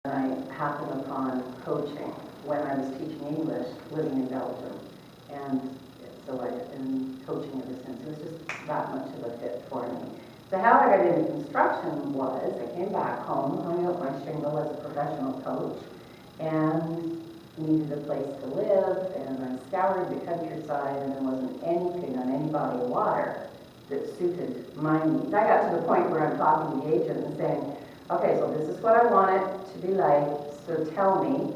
I happened upon coaching when I was teaching English living in Belgium. And so I've been coaching ever since. It was just that much of a fit for me. So how I got into construction was I came back home, hung out my shingle as a professional coach, and needed a place to live, and I scoured the countryside, and there wasn't anything on any body of water that suited my needs. I got to the point where I'm talking to the agent and saying, okay, so this is what I want it to be like, so tell me,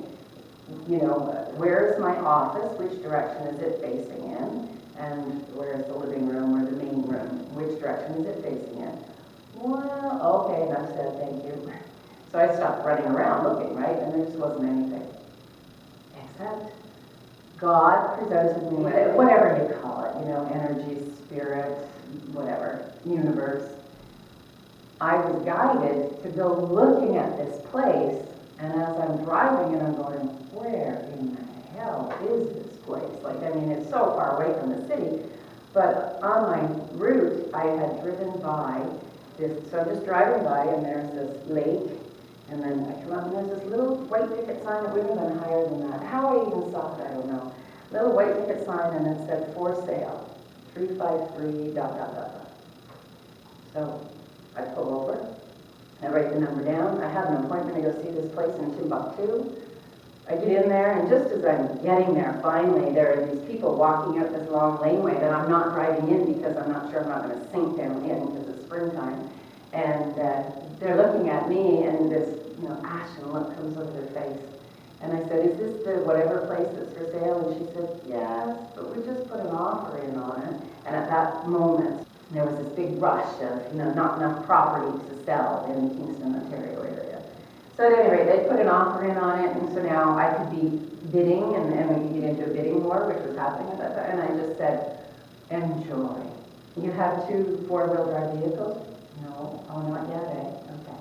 where is my office, which direction is it facing in, and where is the living room or the main room, which direction is it facing in? Well, okay, enough said, thank you. So I stopped running around looking, right, and there just wasn't anything. Except God presented me, whatever you call it, energy, spirit, whatever, universe. I was guided to go looking at this place, and as I'm driving it, I'm going, where in the hell is this place? It's so far away from the city, but on my route, I had driven by this, so I'm just driving by, and there's this lake, and then I come up, and there's this little white picket sign that would have been higher than that. How I even saw it, I don't know. Little white picket sign, and it said, for sale, 353, ... So I pull over, I write the number down. I had an appointment to go see this place in Timbuktu. I get in there, and just as I'm getting there, finally, there are these people walking up this long laneway that I'm not driving in because I'm not sure I'm not going to sink down in because it's springtime. And they're looking at me, and this ashen look comes over their face. And I said, is this the whatever place that's for sale? And she said, yes, but we just put an offer in on it. And at that moment, there was this big rush of, not enough property to sell in the Kingston, Ontario area. So at any rate, they put an offer in on it, and so now I could be bidding, and we could get into a bidding war, which was happening at that time. And I just said, enjoy. You have 2 four-wheel drive vehicles? No. Oh, not yet, eh? Okay.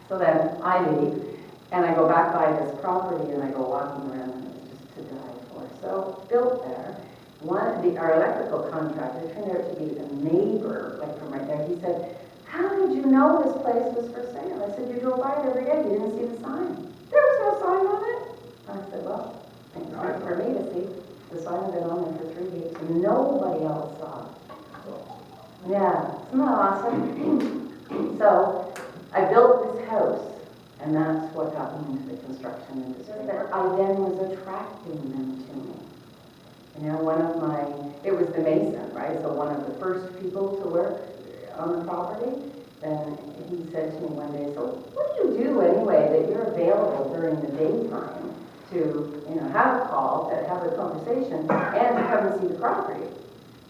So then I leave, and I go back by this property, and I go walking around, and it's just to die for. So built there. Our electrical contractor turned out to be a neighbor, from right there. He said, how did you know this place was for sale? I said, you drove by it every day. You didn't see the sign. There was no sign on it. I said, well, it's hard for me to see. The sign had been on there for 3 weeks, and nobody else saw it. Yeah, isn't that awesome? So I built this house, and that's what got me into the construction industry. I then was attracting them to me. It was the mason, right? So one of the first people to work on the property, then he said to me one day, so what do you do anyway that you're available during the daytime to, have a call, to have a conversation, and to come and see the property?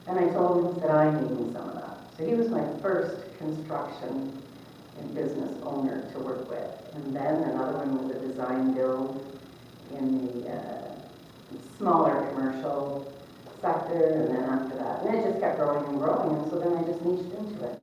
And I told him that I needed some of that. So he was my first construction and business owner to work with. And then another one was a design build in the smaller commercial sector, and then after that, and it just kept growing and growing, and so then I just niched into it.